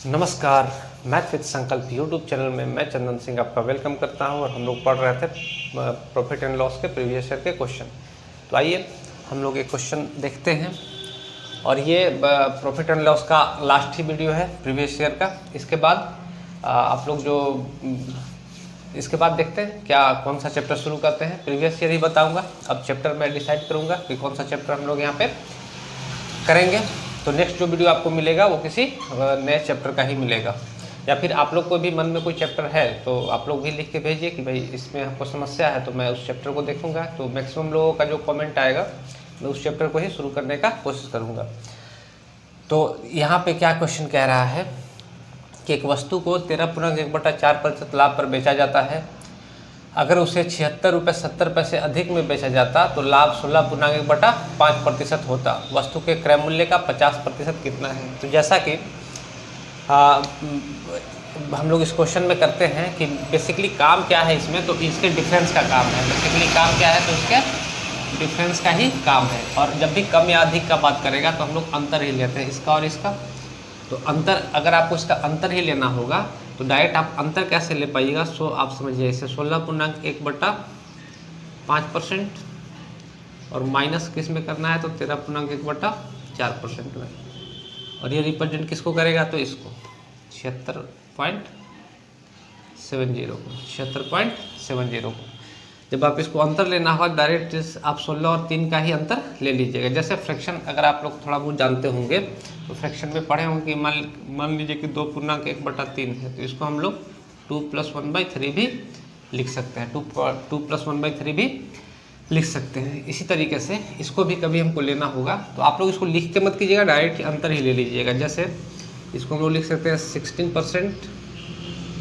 नमस्कार, math with संकल्प YouTube channel में मैं चंदन सिंह आपका वेलकम करता हूं और हम लोग पढ़ रहे थे प्रॉफिट एंड लॉस के प्रीवियस ईयर के क्वेश्चन। तो आइए हम लोग एक क्वेश्चन देखते हैं और ये प्रॉफिट एंड लॉस का लास्ट ही वीडियो है प्रीवियस ईयर का। इसके बाद आप लोग जो इसके बाद देखते हैं क्या कौन सा चैप्टर शुरू करते हैं। प्रीवियस ईयर ही बताऊँगा, अब चैप्टर मैं डिसाइड करूँगा कि कौन सा चैप्टर हम लोग यहाँ पर करेंगे। तो नेक्स्ट जो वीडियो आपको मिलेगा वो किसी नए चैप्टर का ही मिलेगा, या फिर आप लोग को भी मन में कोई चैप्टर है तो आप लोग भी लिख के भेजिए कि भाई इसमें आपको समस्या है, तो मैं उस चैप्टर को देखूंगा। तो मैक्सिमम लोगों का जो कमेंट आएगा मैं उस चैप्टर को ही शुरू करने का कोशिश करूंगा। तो यहाँ पे क्या क्वेश्चन कह रहा है कि एक वस्तु को 13.1/4% लाभ पर बेचा जाता है। अगर उसे 76 रुपये 70 पैसे अधिक में बेचा जाता तो लाभ 16.1/5% होता। वस्तु के क्रय मूल्य का 50% कितना है। तो जैसा कि हम लोग इस क्वेश्चन में करते हैं कि बेसिकली काम क्या है इसमें, तो इसके डिफरेंस का काम है। बेसिकली काम क्या है, तो इसके डिफरेंस का ही काम है। और जब भी कम या अधिक का बात करेगा तो हम लोग अंतर ही लेते हैं, इसका और इसका। तो अंतर, अगर आपको इसका अंतर ही लेना होगा तो डायरेक्ट आप अंतर कैसे ले पाइएगा। सो आप समझिए, इसे 16.1/5% और माइनस किस में करना है, तो 13.1/4% में। और ये रिप्रेजेंट किसको करेगा, तो इसको 76.70 को। जब आप इसको अंतर लेना होगा डायरेक्ट आप 16 और 3 का ही अंतर ले लीजिएगा। जैसे फ्रैक्शन अगर आप लोग थोड़ा बहुत जानते होंगे तो फ्रैक्शन में पढ़े होंगे कि मान लीजिए कि 2.1/3 है, तो इसको हम लोग 2 + 1/3 भी लिख सकते हैं। 2 + 1/3 भी लिख सकते हैं। इसी तरीके से इसको भी कभी हमको लेना होगा तो आप लोग इसको लिख के मत कीजिएगा, डायरेक्ट अंतर ही ले लीजिएगा। जैसे इसको हम लोग लिख सकते हैं 16%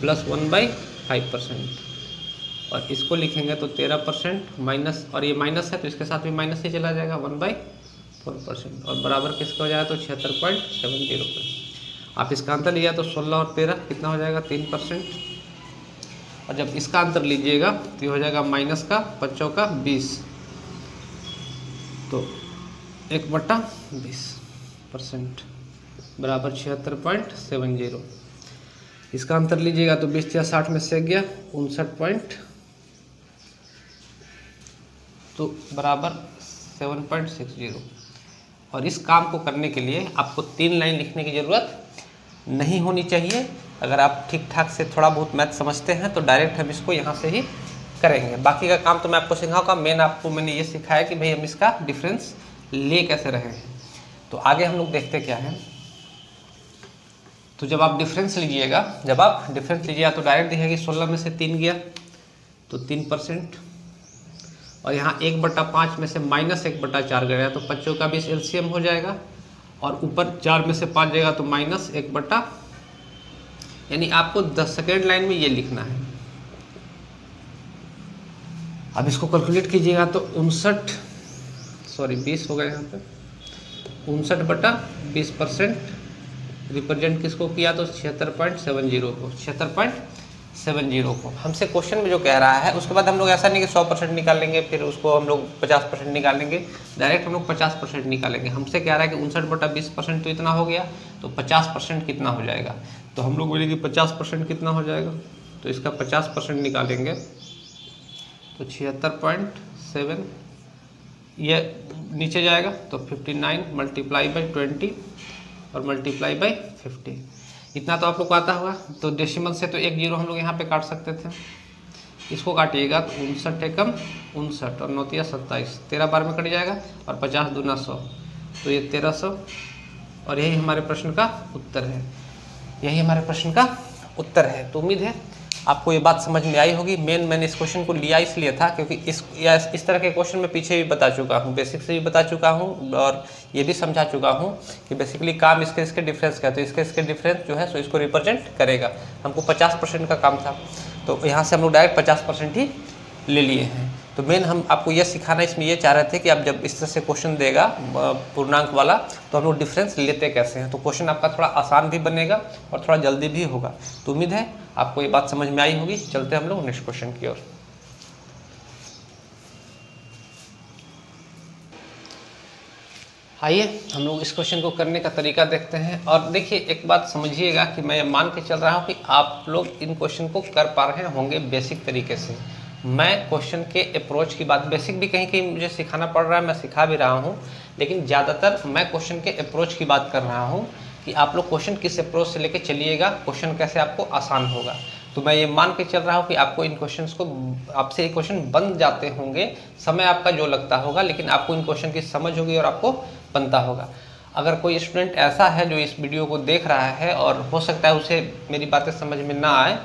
+ 1/5%, और इसको लिखेंगे तो 13% माइनस, और ये माइनस है तो इसके साथ भी माइनस ही चला जाएगा 1/4%, और बराबर किसका हो जाएगा, तो 76.70। आप इसका अंतर लिया तो 16 और 13 कितना हो जाएगा, 3%। और जब इसका अंतर लीजिएगा तो ये हो जाएगा माइनस का 5 का 20, तो 1/20% बराबर 76.70। इसका अंतर लीजिएगा तो 20 या 60 में से गया 59 तो बराबर 7.60। और इस काम को करने के लिए आपको 3 लाइन लिखने की ज़रूरत नहीं होनी चाहिए। अगर आप ठीक ठाक से थोड़ा बहुत मैथ समझते हैं तो डायरेक्ट हम इसको यहाँ से ही करेंगे। बाकी का काम तो मैं आपको सिखाऊंगा। मैंने ये सिखाया कि भाई हम इसका डिफरेंस ले कैसे रहे हैं। तो आगे हम लोग देखते क्या है। तो जब आप डिफरेंस लीजिएगा तो डायरेक्ट दिखेगी 16 में से 3 गया तो 3%, और यहाँ 1/5 में से -1/4 गया तो 5 का 20 LCM हो जाएगा, और ऊपर 4 में से 5 जाएगा तो -1/, यानी आपको 10 सेकेंड लाइन में ये लिखना है। अब इसको कैलकुलेट कीजिएगा तो 20 हो गया यहाँ पे 59/20% रिप्रेजेंट किसको किया, तो 76.70 को। हमसे क्वेश्चन में जो कह रहा है उसके बाद हम लोग ऐसा नहीं कि 100% निकालेंगे फिर उसको हम लोग 50% निकालेंगे, डायरेक्ट हम लोग 50% निकालेंगे। हमसे कह रहा है कि 59/20% तो इतना हो गया, तो 50% कितना हो जाएगा। तो हम लोग बोलेंगे 50% कितना हो जाएगा, तो इसका 50% निकालेंगे तो 76.7, ये नीचे जाएगा तो 59 × 20 और मल्टीप्लाई बाई 50। इतना तो आप लोग को आता होगा। तो डेसिमल से तो 1 0 हम लोग यहाँ पे काट सकते थे, इसको काटिएगा तो 59 एकम 59 और 9 × 27, 13 बार में कट जाएगा, और 50 दूना 100, तो ये 1300। और यही हमारे प्रश्न का उत्तर है। तो उम्मीद है आपको ये बात समझ में आई होगी। मैंने इस क्वेश्चन को लिया इसलिए था क्योंकि इस तरह के क्वेश्चन में पीछे भी बता चुका हूँ, बेसिक से भी बता चुका हूँ, और ये भी समझा चुका हूँ कि बेसिकली काम इसके डिफरेंस का है। तो इसके डिफरेंस जो है सो इसको रिप्रेजेंट करेगा। हमको 50% का काम था तो यहाँ से हम लोग डायरेक्ट 50% ही ले लिए हैं। तो हम आपको यह सिखाना इसमें ये चाह रहे थे कि आप जब इस तरह से क्वेश्चन देगा पूर्णांक वाला तो हम लोग डिफरेंस लेते कैसे हैं। तो क्वेश्चन आपका थोड़ा आसान भी बनेगा और थोड़ा जल्दी भी होगा। तो उम्मीद है आपको ये बात समझ में आई होगी। चलते हम लोग नेक्स्ट क्वेश्चन की ओर। आइए हम लोग इस क्वेश्चन को करने का तरीका देखते हैं। और देखिए एक बात समझिएगा कि मैं मान के चल रहा हूँ कि आप लोग इन क्वेश्चन को कर पा रहे होंगे बेसिक तरीके से। मैं क्वेश्चन के अप्रोच की बात, बेसिक भी कहीं कहीं मुझे सिखाना पड़ रहा है, मैं सिखा भी रहा हूँ, लेकिन ज़्यादातर मैं क्वेश्चन के अप्रोच की बात कर रहा हूँ कि आप लोग क्वेश्चन किस अप्रोच से लेके चलिएगा, क्वेश्चन कैसे आपको आसान होगा। तो मैं ये मान के चल रहा हूँ कि आपको इन क्वेश्चंस को, आपसे ये क्वेश्चन बन जाते होंगे, समय आपका जो लगता होगा, लेकिन आपको इन क्वेश्चन की समझ होगी और आपको बनता होगा। अगर कोई स्टूडेंट ऐसा है जो इस वीडियो को देख रहा है और हो सकता है उसे मेरी बातें समझ में ना आए,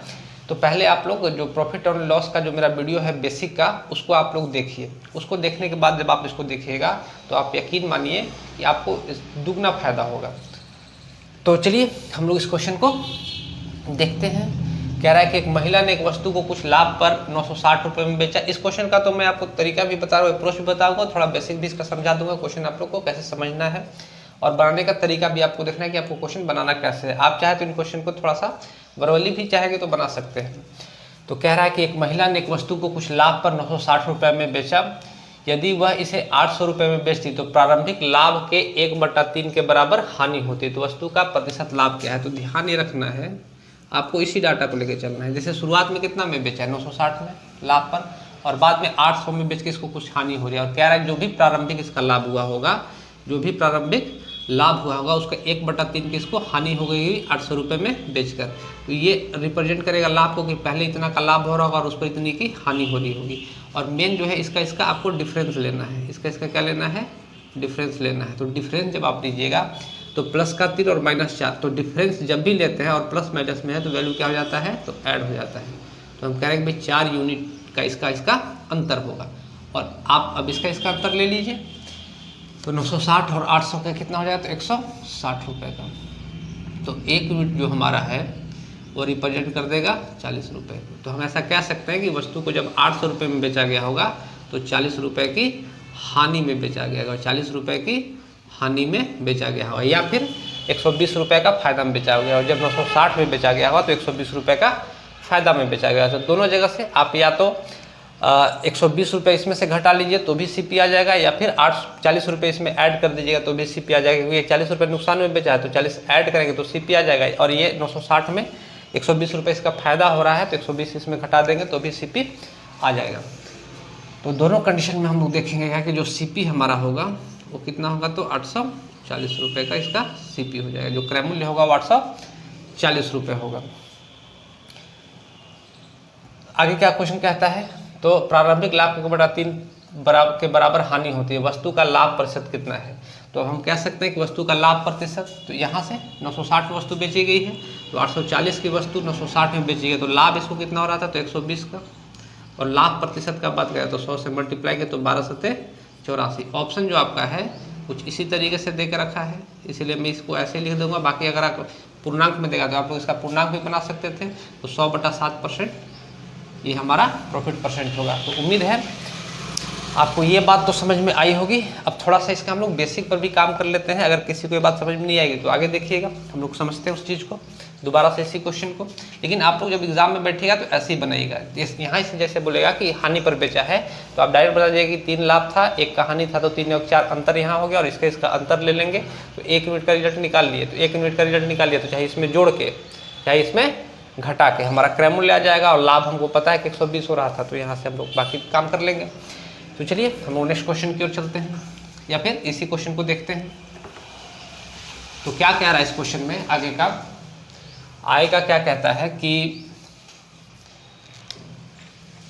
तो पहले आप लोग जो प्रॉफिट और लॉस का जो मेरा वीडियो है बेसिक का, उसको आप लोग देखिए। उसको देखने के बाद जब आप इसको देखिएगा तो आप यकीन मानिए कि आपको दुगना फायदा होगा। तो चलिए हम लोग इस क्वेश्चन को देखते हैं। कह रहा है कि एक महिला ने एक वस्तु को कुछ लाभ पर 960 रुपये में बेचा। इस क्वेश्चन का तो मैं आपको तरीका भी बता रहा हूँ, अप्रोच भी बताऊंगा, थोड़ा बेसिक भी इसका समझा दूंगा, क्वेश्चन आप लोग को कैसे समझना है और बनाने का तरीका भी आपको देखना है कि आपको क्वेश्चन बनाना कैसे है। आप चाहे तो इन क्वेश्चन को थोड़ा सा वर्बली भी चाहेंगे तो बना सकते हैं। तो कह रहा है कि एक महिला ने एक वस्तु को कुछ लाभ पर 960 रुपये में बेचा। यदि वह इसे 800 रुपये में बेचती तो प्रारंभिक लाभ के 1/3 के बराबर हानि होती। तो वस्तु का प्रतिशत लाभ क्या है, तो ध्यान ये रखना है, आपको इसी डाटा को लेकर चलना है। जैसे शुरुआत में कितना में बेचा है, 960 में लाभ पर, और बाद में 800 में बेच के इसको कुछ हानि हो रही है। और कह रहा है जो भी प्रारंभिक इसका लाभ हुआ होगा, जो भी प्रारंभिक लाभ हुआ होगा उसका 1/3 की इसको हानि हो गई 800 रुपये में बेचकर। तो ये रिप्रेजेंट करेगा लाभ को कि पहले इतना का लाभ हो रहा होगा और उस पर इतनी की हानि हो रही होगी। और मेन जो है इसका आपको डिफरेंस लेना है, इसका क्या लेना है, डिफरेंस लेना है। तो डिफरेंस जब आप लीजिएगा तो प्लस का 3 और -4, तो डिफरेंस जब भी लेते हैं और प्लस माइनस में है तो वैल्यू क्या हो जाता है, तो ऐड हो जाता है। तो हम कह रहे हैं कि भाई 4 यूनिट का इसका अंतर होगा। और आप अब इसका अंतर ले लीजिए, तो 960 और 800 का कितना हो जाएगा, तो 160 रुपये का। तो 1 यूनिट जो हमारा है वो रिप्रेजेंट कर देगा 40 रुपये को। तो हम ऐसा कह सकते हैं कि वस्तु को जब 800 रुपये में बेचा गया होगा तो 40 रुपये की हानि में बेचा गया होगा, 40 रुपये की हानि में बेचा गया होगा, या फिर 120 रुपये का फायदा में बेचा गया। और जब 960 में बेचा गया होगा तो 120 रुपये का फायदा में बेचा गया। तो दोनों जगह से आप या तो 120 रुपये इसमें से घटा लीजिए तो भी सीपी आ जाएगा, या फिर 40 रुपये इसमें ऐड कर दीजिएगा तो भी सीपी आ जाएगा, क्योंकि 40 रुपये नुकसान में बेचा है तो 40 ऐड करेंगे तो सीपी आ जाएगा। और ये 960 में 120 रुपये इसका फायदा हो रहा है तो 120 इसमें घटा देंगे तो भी सीपी आ जाएगा। तो दोनों कंडीशन में हम लोग देखेंगे कि जो सीपी हमारा होगा वो कितना होगा, तो 840 रुपये का इसका सीपी हो जाएगा। जो क्रय मूल्य होगा वो 840 रुपये होगा। आगे क्या क्वेश्चन कहता है, तो प्रारंभिक लाभ के 1/3 के बराबर हानि होती है, वस्तु का लाभ प्रतिशत कितना है। तो हम कह सकते हैं कि वस्तु का लाभ प्रतिशत, तो यहाँ से 960 में वस्तु बेची गई है तो 840 की वस्तु 960 में बेची गई, तो लाभ इसको कितना हो रहा था, तो 120 का। और लाभ प्रतिशत का बात करें तो 100 से मल्टीप्लाई किया तो 12 सत्ते 84। ऑप्शन जो आपका है कुछ इसी तरीके से दे के रखा है, इसीलिए मैं इसको ऐसे लिख दूंगा। बाकी अगर आप पूर्णांक में देगा तो आप लोग इसका पूर्णांक भी बना सकते थे। तो 100/7% ये हमारा प्रॉफिट परसेंट होगा। तो उम्मीद है आपको ये बात तो समझ में आई होगी। अब थोड़ा सा इसका हम लोग बेसिक पर भी काम कर लेते हैं। अगर किसी को ये बात समझ में नहीं आएगी तो आगे देखिएगा, हम लोग समझते हैं उस चीज़ को दोबारा से इसी क्वेश्चन को। लेकिन आप लोग जब एग्जाम में बैठेगा तो ऐसे ही बनाइएगा। यहाँ से जैसे बोलेगा कि हानि पर बेचा है तो आप डायरेक्ट बता दीजिए कि 3 लाभ था, 1 का हानि था, तो 3 और 4 अंतर यहाँ हो गया और इसका अंतर ले लेंगे। तो 1 यूनिट का रिजल्ट निकाल लिए, तो 1 यूनिट का रिजल्ट निकाल लिया तो चाहे इसमें जोड़ के चाहे इसमें घटा के हमारा क्रय मूल्य आ जाएगा। और लाभ हमको पता है कि 120 हो रहा था, तो यहाँ से हम लोग बाकी काम कर लेंगे। तो चलिए हम लोग नेक्स्ट क्वेश्चन की ओर चलते हैं, या फिर इसी क्वेश्चन को देखते हैं। तो क्या कह रहा है इस क्वेश्चन में आगे का क्या कहता है कि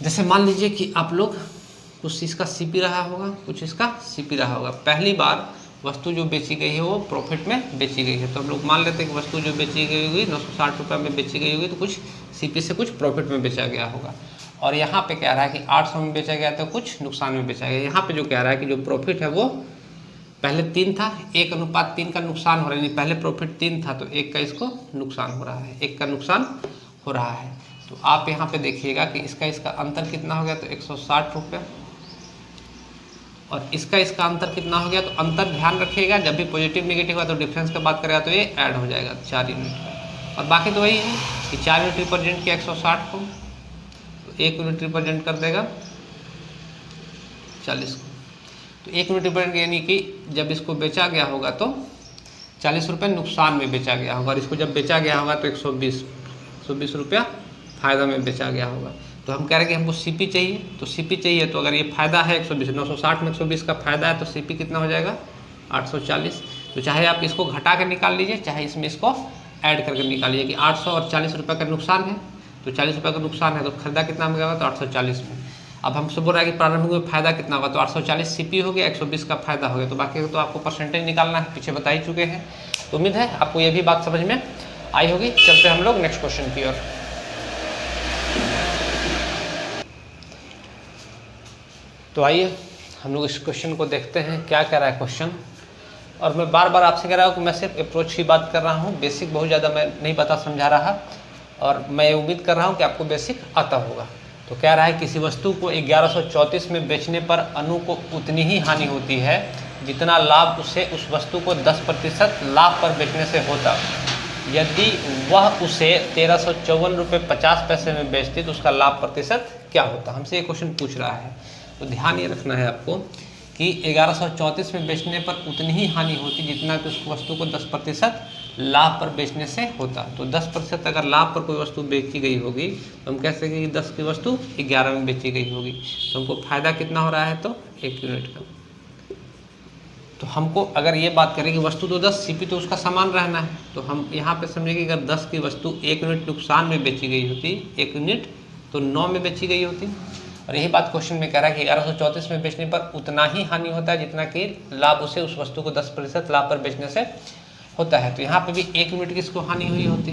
जैसे मान लीजिए कि आप लोग कुछ इसका सीपी रहा होगा, कुछ इसका सीपी रहा होगा। पहली बार वस्तु जो बेची गई है वो प्रॉफिट में बेची गई है, तो हम लोग मान लेते हैं कि वस्तु जो बेची गई होगी 960 रुपये में बेची गई होगी, तो कुछ सीपी से कुछ प्रॉफिट में बेचा गया होगा। और यहाँ पे कह रहा है कि 800 में बेचा गया तो कुछ नुकसान में बेचा गया। यहाँ पे जो कह रहा है कि जो प्रॉफिट है वो पहले 3 था, 1:3 का नुकसान हो रहा है, यानी पहले प्रॉफिट 3 था तो 1 का इसको नुकसान हो रहा है, 1 का नुकसान हो रहा है। तो आप यहाँ पे देखिएगा कि इसका अंतर कितना हो गया, तो 160 रुपये, और इसका अंतर कितना हो गया। तो अंतर ध्यान रखिएगा, जब भी पॉजिटिव नेगेटिव है तो डिफरेंस का बात करेगा तो ये ऐड हो जाएगा 4 यूनिट का। और बाकी तो वही है कि 4 यूनिट रिप्रेजेंट किया 160 को, तो 1 यूनिट रिप्रेजेंट कर देगा 40 को। तो 1 यूनिट रिप्रेजेंट यानी कि जब इसको बेचा गया होगा तो 40 रुपये नुकसान में बेचा गया होगा, और इसको जब बेचा गया होगा तो 120 रुपया फ़ायदा में बेचा गया होगा। तो हम कह रहे हैं कि हमको सीपी चाहिए, तो सीपी चाहिए तो अगर ये फ़ायदा है 120, 960 में 120 का फ़ायदा है तो सीपी कितना हो जाएगा 840। तो चाहे आप इसको घटा के निकाल लीजिए, चाहे इसमें इसको ऐड करके निकालिए कि 800 और 40 रुपये का नुकसान है, तो 40 रुपये का नुकसान है तो खरीदा कितना में होगा तो 840 में। अब हमसे बोल रहा है कि प्रारंभिक में फ़ायदा कितना होगा, तो 840 सीपी हो गया, 120 का फ़ायदा हो गया, तो बाकी तो आपको परसेंटेज निकालना है, पीछे बता ही चुके हैं। तो उम्मीद है आपको ये भी बात समझ में आई होगी। चलते हम लोग नेक्स्ट क्वेश्चन की ओर। तो आइए हम लोग इस क्वेश्चन को देखते हैं क्या कह रहा है क्वेश्चन। और मैं बार बार आपसे कह रहा हूँ कि मैं सिर्फ अप्रोच की बात कर रहा हूँ, बेसिक बहुत ज़्यादा मैं नहीं पता समझा रहा, और मैं उम्मीद कर रहा हूँ कि आपको बेसिक आता होगा। तो कह रहा है किसी वस्तु को 1134 में बेचने पर अनु को उतनी ही हानि होती है जितना लाभ उसे उस वस्तु को 10% लाभ पर बेचने से होता। यदि वह उसे 1354 रुपये 50 पैसे में बेचती तो उसका लाभ प्रतिशत क्या होता। हमसे ये क्वेश्चन पूछ रहा है, तो ध्यान ये रखना है आपको कि 1134 में बेचने पर उतनी ही हानि होती जितना कि उस वस्तु को 10% लाभ पर बेचने से होता। तो 10% अगर लाभ पर कोई वस्तु बेची गई होगी तो हम कह सकते हैं कि 10 की वस्तु 11 में बेची गई होगी, तो हमको फायदा कितना हो रहा है तो 1 यूनिट का। तो हमको अगर ये बात करें कि वस्तु तो 10, सीपी तो उसका समान रहना है, तो हम यहाँ पे समझें कि अगर 10 की वस्तु 1 यूनिट नुकसान में बेची गई होती, 1 यूनिट तो 9 में बेची गई होती। और यही बात क्वेश्चन में कह रहा है कि 1134 में बेचने पर उतना ही हानि होता है जितना कि लाभ उसे उस वस्तु को 10% लाभ पर बेचने से होता है। तो यहाँ पे भी 1 यूनिट किसको हानि हुई होती।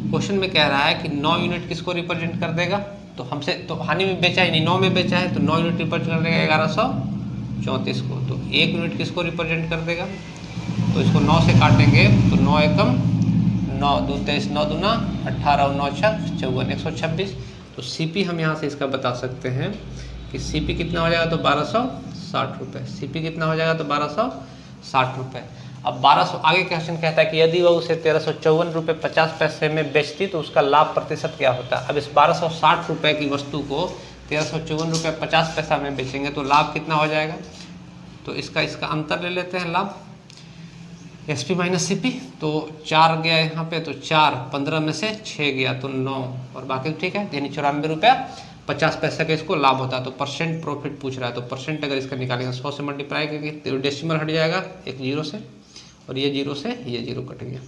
क्वेश्चन में कह रहा है कि 9 यूनिट किसको रिप्रेजेंट कर देगा, तो हमसे तो हानि में बेचा ही नहीं, 9 में बेचा है तो 9 यूनिट रिप्रेजेंट कर देगा 1134 को। तो 1 यूनिट किसको रिप्रेजेंट कर देगा, तो इसको 9 से काटेंगे तो 9 एकम 9, 2 23, 9 दूना 18 और 9 छक 54, 126। तो सीपी हम यहाँ से इसका बता सकते हैं कि सीपी कितना हो जाएगा तो 1260 रुपये। सीपी कितना हो जाएगा तो 1260 रुपये। अब 1200 आगे क्वेश्चन कहता है कि यदि वह उसे 1354 रुपये 50 पैसे में बेचती तो उसका लाभ प्रतिशत क्या होता। अब इस 1260 रुपये की वस्तु को 1354 रुपये 50 पैसा में बेचेंगे तो लाभ कितना हो जाएगा, तो इसका अंतर ले लेते हैं लाभ, एसपी माइनस सीपी। तो 4 गया यहाँ पे, तो 4, 15 में से 6 गया तो 9, और बाकी ठीक है, यानी 94 रुपया 50 पैसा का इसको लाभ होता है। तो परसेंट प्रॉफिट पूछ रहा है, तो परसेंट अगर इसका निकालेंगे 100 से मल्टीप्लाई करके तो डेसिमल हट जाएगा एक 0 से, और ये 0 से ये 0 कट गया,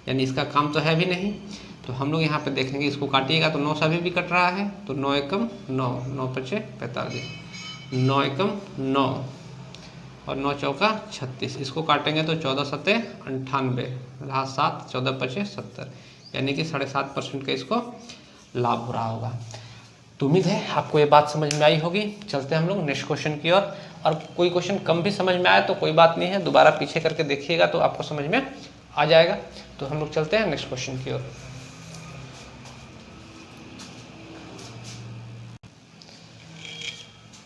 यानी इसका काम तो है भी नहीं। तो हम लोग यहाँ पे देखेंगे, इसको काटिएगा तो 9 से अभी भी कट रहा है, तो 9 एकम 9, 9 पचे 45, 9 एकम 9 और 9 चौका 36, इसको काटेंगे तो 14 सत्ते 98, रहा 7, 14 पचे 70, यानी कि 7.5% का इसको लाभ हो रहा होगा। तो उम्मीद है आपको ये बात समझ में आई होगी। चलते हैं हम लोग नेक्स्ट क्वेश्चन की ओर। और कोई क्वेश्चन कम भी समझ में आया तो कोई बात नहीं है, दोबारा पीछे करके देखिएगा तो आपको समझ में आ जाएगा। तो हम लोग चलते हैं नेक्स्ट क्वेश्चन की ओर।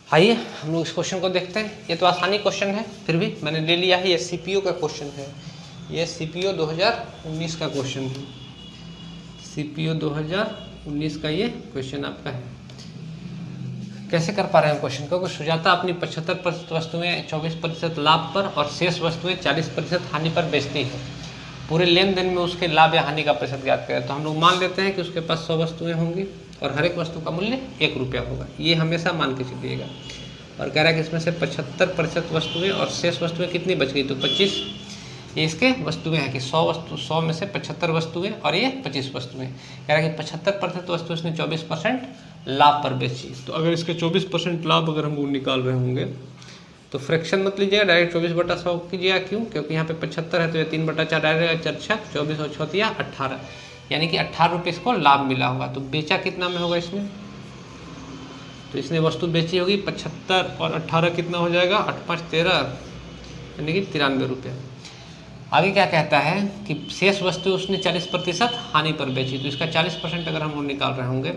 आइए हम लोग इस क्वेश्चन को देखते हैं। ये तो आसानी क्वेश्चन है, फिर भी मैंने ले लिया है, ये सीपीओ का क्वेश्चन है, ये सीपीओ 2019 का क्वेश्चन है, सीपीओ 2019 का ये क्वेश्चन आपका है। कैसे कर पा रहे हैं क्वेश्चन को, सुजाता अपनी 75% वस्तुएं 24% लाभ पर और शेष वस्तुएं 40% हानि पर बेचती है। पूरे लेन देन में उसके लाभ या हानि का प्रतिशत ज्ञात करें। तो हम लोग मान लेते हैं कि उसके पास 100 वस्तुएं होंगी और हर एक वस्तु का मूल्य 1 रुपया होगा, ये हमेशा मान के चलिएगा। और कह रहा है कि इसमें से 75% वस्तुएं और शेष वस्तुएं कितनी बच गई, तो 25। ये इसके वस्तुएं हैं कि 100 में से 75 वस्तुएं और ये 25 वस्तुएं। कह रहा है कि 75% वस्तु इसने 24% लाभ पर बेची। तो अगर इसके 24% लाभ अगर हम लोग निकाल रहे होंगे तो फ्रैक्शन मत लीजिएगा, डायरेक्ट 24/100 कीजिएगा। क्यों, क्योंकि यहाँ पे 75 है तो ये 3/4 डायरेक्ट 4 छक 24 और 6 18, यानी कि 18 रुपये इसको लाभ मिला होगा। तो बेचा कितना में होगा इसने, तो इसने वस्तु बेची होगी 75 और 18 कितना हो जाएगा, 8 5 13, यानी कि 93 रुपये। आगे क्या कहता है कि शेष वस्तु उसने 40% हानि पर बेची। तो इसका 40% अगर हम लोग निकाल रहे होंगे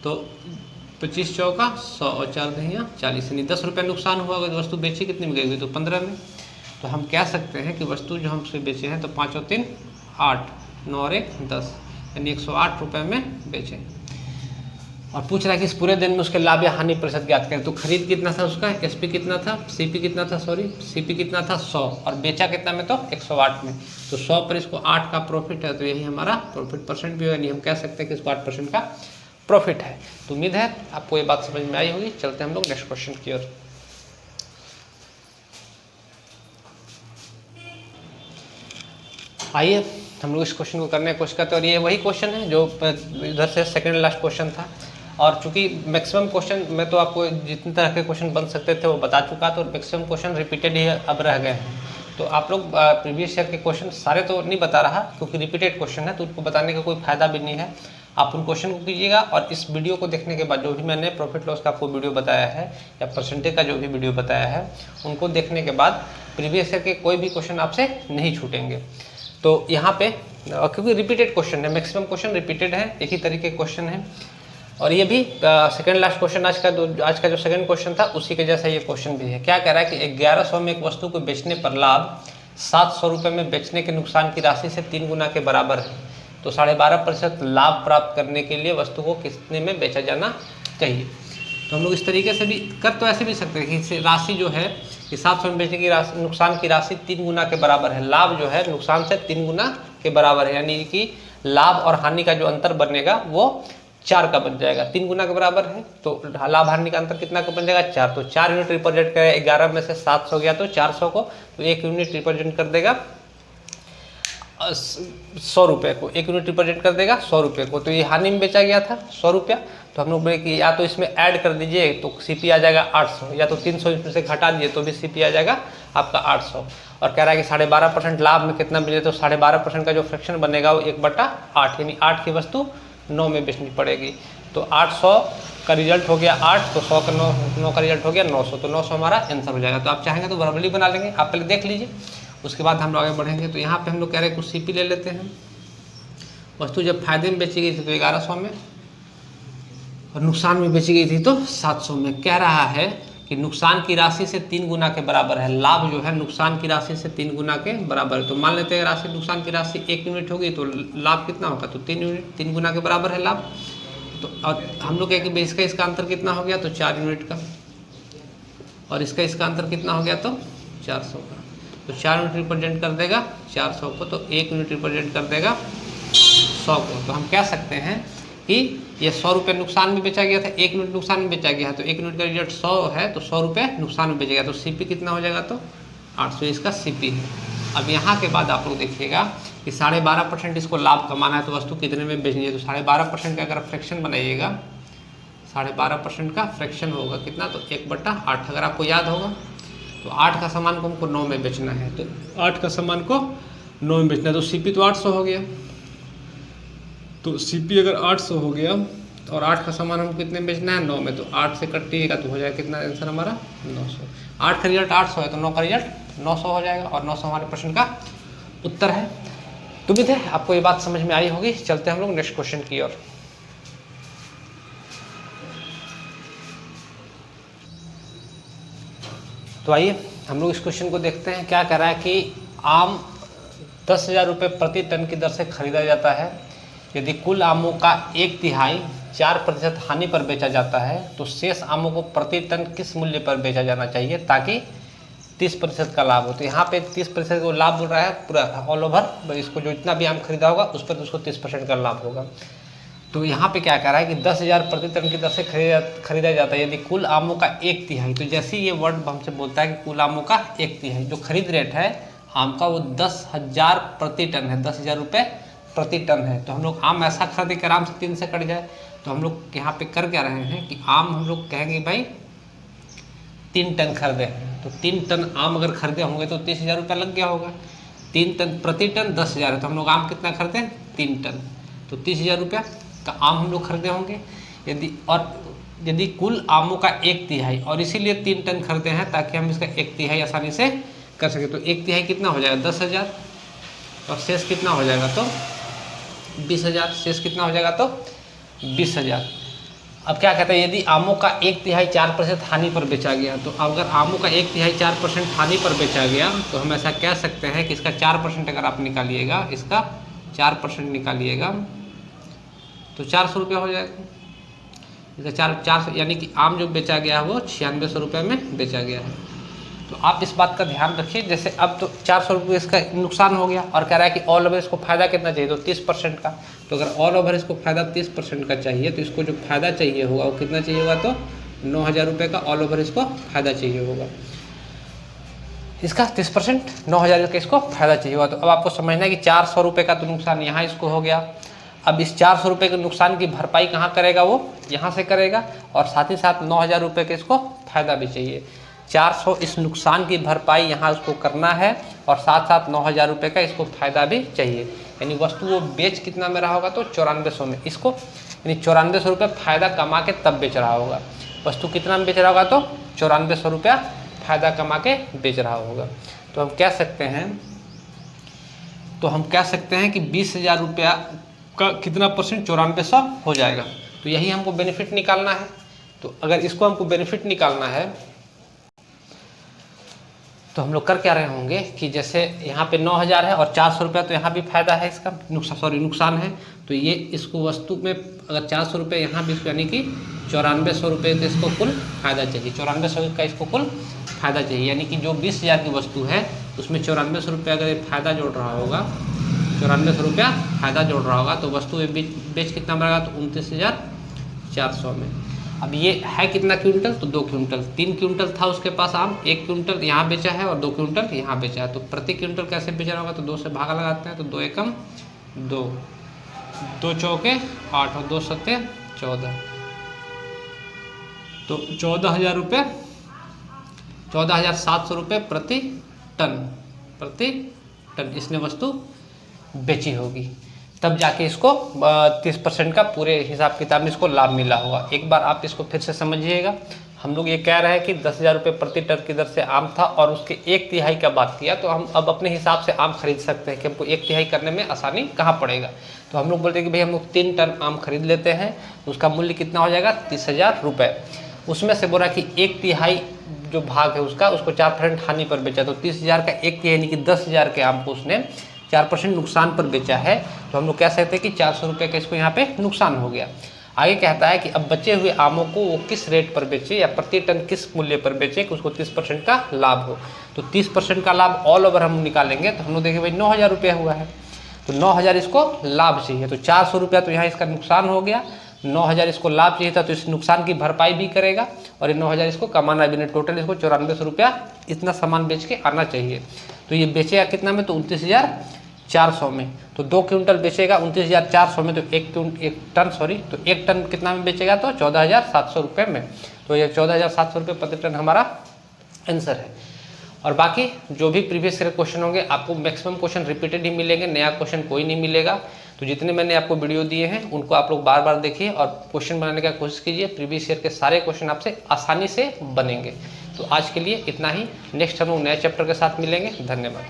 तो 25 चौका 100 और 4 दहिया 40, यानी 10 रुपये नुकसान हुआ। अगर वस्तु बेची कितनी में गई, तो 15 में। तो हम कह सकते हैं कि वस्तु जो हमसे बेचे हैं तो 5 और 3 8, 9 और 1 10, यानी 108 रुपये में बेचे। और पूछ रहा है कि इस पूरे दिन में उसके लाभ या हानि प्रतिशत ज्ञात करें। तो खरीद कितना था उसका, एसपी कितना था, सीपी कितना था, सीपी कितना था 100, और बेचा कितना में, तो 108 में। तो 100 पर इसको 8 का प्रॉफिट है, तो यही हमारा प्रॉफिट परसेंट भी है, हम कह सकते हैं कि इसको 8% का प्रॉफिट है। तो उम्मीद है आपको ये बात समझ में आई होगी। चलते हैं हम लोग नेक्स्ट क्वेश्चन की ओर। आइए हम लोग इस क्वेश्चन को करने की कोशिश करते हैं, और ये वही क्वेश्चन है जो इधर से सेकंड लास्ट क्वेश्चन था। और चूंकि मैक्सिमम क्वेश्चन मैं तो आपको जितने तरह के क्वेश्चन बन सकते थे वो बता चुका, तो मैक्सिमम क्वेश्चन रिपीटेड ही अब रह गए हैं। तो आप लोग प्रीवियस ईयर के क्वेश्चन सारे तो नहीं बता रहा, क्योंकि रिपीटेड क्वेश्चन है तो उनको बताने का कोई फायदा भी नहीं है। आप उन क्वेश्चन को कीजिएगा, और इस वीडियो को देखने के बाद जो भी मैंने प्रॉफिट लॉस का आपको वीडियो बताया है या परसेंटेज का जो भी वीडियो बताया है, उनको देखने के बाद प्रीवियस ईयर के कोई भी क्वेश्चन आपसे नहीं छूटेंगे। तो यहाँ पे क्योंकि रिपीटेड क्वेश्चन है, मैक्सिमम क्वेश्चन रिपीटेड है, एक ही तरीके के क्वेश्चन है। और ये भी सेकंड लास्ट क्वेश्चन आज का जो सेकंड क्वेश्चन था उसी के जैसा ये क्वेश्चन भी है। क्या कह रहा है कि 1100 में एक वस्तु को बेचने पर लाभ 700 रुपये में बेचने के नुकसान की राशि से 3 गुना के बराबर है। तो 12.5% लाभ प्राप्त करने के लिए वस्तु को कितने में बेचा जाना चाहिए। तो हम लोग इस तरीके से भी कर तो ऐसे भी सकते हैं कि राशि जो है कि 700 में बेचने की राशि, नुकसान की राशि 3 गुना के बराबर है, लाभ जो है नुकसान से 3 गुना के बराबर है, यानी कि लाभ और हानि का जो अंतर बनेगा वो 4 का बन जाएगा। 3 गुना के बराबर है तो लाभ हानि का अंतर कितना का बन जाएगा, 4। तो 4 यूनिट रिप्रेजेंट करेगा, 11 में से 700 गया तो 400 को, तो 1 यूनिट रिप्रेजेंट कर देगा 100 रुपये को, 1 यूनिट रिप्रेजेंट कर देगा 100 रुपये को। तो ये हानि में बेचा गया था 100 रुपया। तो हम लोग बोले कि या तो इसमें ऐड कर दीजिए तो सीपी आ जाएगा 800, या तो 300 इसमें से घटा दीजिए तो भी सीपी आ जाएगा आपका 800। और कह रहा है कि 12.5% लाभ में कितना मिले, तो 12.5% का जो फ्रैक्शन बनेगा वो 1/8, यानी 8 की वस्तु 9 में बेचनी पड़ेगी। तो 800 का रिजल्ट हो गया 8, तो 100 का 9 का रिजल्ट हो गया 900, तो 900 हमारा आंसर हो जाएगा। तो आप चाहेंगे तो वर्बली बना लेंगे, आप पहले देख लीजिए, उसके बाद हम लोग आगे बढ़ेंगे। तो यहाँ पे हम लोग कह रहे हैं कुछ सीपी ले लेते हैं। वस्तु जब फायदे में बेची गई थी तो 1100 में, और नुकसान में बेची गई थी तो 700 में। कह रहा है कि नुकसान की राशि से 3 गुना के बराबर है, लाभ जो है नुकसान की राशि से 3 गुना के बराबर है। तो मान लेते हैं राशि, नुकसान की राशि 1 यूनिट होगी तो लाभ कितना होगा, तो 3 यूनिट, 3 गुना के बराबर है लाभ। तो और हम लोग कहें कि इसका अंतर कितना हो गया, तो 4 यूनिट का, और इसका अंतर कितना हो गया, तो 400 का। तो 4 यूनिट रिप्रेजेंट कर देगा 400 को, तो 1 यूनिट रिप्रेजेंट कर देगा 100 को। तो हम कह सकते हैं कि ये 100 रुपये नुकसान में बेचा गया था, 1 यूनिट नुकसान में बेचा गया है, तो 1 यूनिट का रिजल्ट 100 है, तो 100 रुपये नुकसान में बेचा गया। तो सीपी कितना हो जाएगा, तो 800 इसका सीपी है। अब यहाँ के बाद आप लोग देखिएगा कि 12.5% इसको लाभ कमाना है, तो वस्तु कितने में बेचनी है। तो 12.5% का अगर फ्रैक्शन बनाइएगा, 12.5% का फ्रैक्शन होगा कितना, तो 1/8। अगर आपको याद होगा तो 8 का सामान को हमको 9 में बेचना है, तो 8 का सामान को 9 में बेचना है, तो सीपी तो 800 हो गया। तो सीपी अगर 800 हो गया और 8 का सामान हमको कितने में बेचना है, 9 में, तो 8 से कटिएगा तो हो जाएगा कितना आंसर हमारा, 900। 8 का रिजल्ट 800 है तो 9 का रिजल्ट 900 हो जाएगा, और 900 हमारे प्रश्न का उत्तर है। तो उम्मीद है आपको ये बात समझ में आई होगी। चलते हैं हम लोग नेक्स्ट क्वेश्चन की ओर। तो आइए हम लोग इस क्वेश्चन को देखते हैं। क्या कह रहा है कि आम 10,000 रुपये प्रति टन की दर से खरीदा जाता है। यदि कुल आमों का 1/3 4% हानि पर बेचा जाता है तो शेष आमों को प्रति टन किस मूल्य पर बेचा जाना चाहिए ताकि 30% का लाभ हो। तो यहाँ पे 30% को लाभ बोल रहा है पूरा ऑल ओवर, इसको जो इतना भी आम खरीदा होगा उस पर उसको 30% का लाभ होगा। तो यहाँ पे क्या कह रहा है कि 10,000 प्रति टन की दर से खरीदा जाता है यदि कुल आमों का 1/3। तो जैसे ये वर्ड हमसे बोलता है कि कुल आमों का 1/3, जो खरीद रेट है आम का वो 10,000 प्रति टन है, 10,000 रुपये प्रति टन है। तो हम लोग आम ऐसा खरीदे कि आराम से 3 से कट जाए। तो हम लोग यहाँ पे कर क्या रहे हैं कि आम हम लोग कहेंगे भाई 3 टन खरीदे हैं, तो 3 टन आम अगर खरीदे होंगे तो 30,000 रुपये लग गया होगा। 3 टन प्रति टन 10,000 है, तो हम लोग आम कितना खरीदे हैं, 3 टन, तो 30,000 रुपया का आम हम लोग खरीदे होंगे। यदि कुल आमों का 1/3 और इसीलिए 3 टन खरीदे हैं ताकि हम इसका 1/3 आसानी से कर सके। तो 1/3 कितना हो जाएगा, 10,000, और शेष कितना हो जाएगा, तो 20,000। शेष कितना हो जाएगा, तो 20,000। अब क्या कहते हैं, यदि आमों का 1/3 4% हानि पर बेचा गया, तो अगर आमों का 1/3 4% हानि पर बेचा गया तो हम ऐसा कह सकते हैं कि इसका 4% अगर आप निकालिएगा, इसका 4% निकालिएगा तो 400 रुपया हो जाएगा। इसका 400 यानी कि आम जो बेचा गया है वो 9600 रुपये में बेचा गया है। तो आप इस बात का ध्यान रखिए, जैसे अब तो 400 रुपये इसका नुकसान हो गया और कह रहा है कि ऑल ओवर इसको फ़ायदा कितना चाहिए, तो 30% का। तो अगर ऑल ओवर इसको फ़ायदा 30% का चाहिए तो इसको जो फ़ायदा चाहिए होगा वो कितना चाहिए होगा, तो 9000 रुपये का ऑल ओवर इसको फ़ायदा चाहिए होगा। इसका 30% 9000 का इसको फ़ायदा चाहिए होगा। तो अब आपको समझना है कि 400 रुपये का तो नुकसान यहाँ इसको हो गया। अब इस 400 रुपये के नुकसान की भरपाई कहाँ करेगा, वो यहाँ से करेगा, और साथ ही साथ 9000 रुपये के इसको फ़ायदा भी चाहिए। 400 इस नुकसान की भरपाई यहाँ उसको करना है और साथ साथ 9000 रुपये का इसको फ़ायदा भी चाहिए। यानी वस्तु वो बेच कितना में रहा होगा, तो 9400 में इसको, यानी 9400 रुपये फ़ायदा कमा के तब बेच रहा होगा। वस्तु कितना में बेच रहा होगा, तो 9400 रुपया फ़ायदा कमा के बेच रहा होगा। तो हम कह सकते हैं कि 20000 रुपया का कितना परसेंट 9400 हो जाएगा। तो यही हमको बेनिफिट निकालना है। तो अगर इसको हमको बेनिफिट निकालना है तो हम लोग कर क्या रहे होंगे कि जैसे यहाँ पे 9000 है और 400 रुपया तो यहाँ भी फायदा है, इसका नुकसान है। तो ये इसको वस्तु में अगर 400 रुपये यहाँ भी, यानी कि 9400 रुपये का इसको कुल फायदा चाहिए, 9400 का इसको कुल फायदा चाहिए। यानी कि जो 20000 की वस्तु है उसमें 9400 रुपये अगर फायदा जोड़ रहा होगा, 9400 रुपया फायदा जोड़ रहा होगा, तो वस्तु बेच कितना बढ़ेगा, तो 29400 में। अब ये है कितना क्विंटल, तो 2 क्विंटल। 3 क्विंटल था उसके पास आम, 1 क्विंटल यहाँ बेचा है और 2 क्विंटल यहाँ बेचा है। तो प्रति क्विंटल कैसे बेचा होगा, तो 2 से भागा लगाते हैं, तो 2 एकम 2, 2 चौके 8 और 2 सत्ते 14। तो 14000 रुपये, 14700 रुपये प्रति टन इसने वस्तु बेची होगी। तब जाके इसको 30% का पूरे हिसाब किताब में इसको लाभ मिला होगा। एक बार आप इसको फिर से समझिएगा। हम लोग ये कह रहे हैं कि 10,000 रुपये प्रति टन की दर से आम था और उसके 1/3 का बात किया, तो हम अब अपने हिसाब से आम खरीद सकते हैं कि हमको 1/3 करने में आसानी कहाँ पड़ेगा। तो हम लोग बोलते हैं कि भाई हम लोग 3 टन आम खरीद लेते हैं, तो उसका मूल्य कितना हो जाएगा, 30,000 रुपये। उसमें से बोला कि 1/3 जो भाग है उसका, उसको 4% हानि पर बेचा, तो 30,000 का 1/3 यानी कि 10,000 के आम को उसने 4% नुकसान पर बेचा है। तो हम लोग कह सकते हैं कि 400 रुपये का इसको यहाँ पे नुकसान हो गया। आगे कहता है कि अब बचे हुए आमों को वो किस रेट पर बेचे या प्रति टन किस मूल्य पर बेचे कि उसको 30% का लाभ हो। तो 30% का लाभ ऑल ओवर हम निकालेंगे, तो हम लोग देखें भाई 9000 रुपया हुआ है, तो 9000 इसको लाभ चाहिए। तो 400 रुपया तो यहाँ इसका नुकसान हो गया, 9000 इसको लाभ चाहिए था, तो इस नुकसान की भरपाई भी करेगा और ये 9000 इसको कमाना भी नहीं। टोटल इसको 9400 रुपया इतना सामान बेच के आना चाहिए। तो ये बेचेगा कितना में, तो 29,400 में। तो 2 क्विंटल बेचेगा 29,400 में, तो एक टन कितना में बेचेगा, तो 14,700 रुपये में। तो ये 14,700 रुपये प्रति टन हमारा आंसर है। और बाकी जो भी प्रीवियस ईयर क्वेश्चन होंगे आपको मैक्सिमम क्वेश्चन रिपीटेड ही मिलेंगे, नया क्वेश्चन कोई नहीं मिलेगा। तो जितने मैंने आपको वीडियो दिए हैं उनको आप लोग बार बार देखिए और क्वेश्चन बनाने का कोशिश कीजिए। प्रीवियस ईयर के सारे क्वेश्चन आपसे आसानी से बनेंगे। तो आज के लिए इतना ही। नेक्स्ट हम लोग नए चैप्टर के साथ मिलेंगे। धन्यवाद।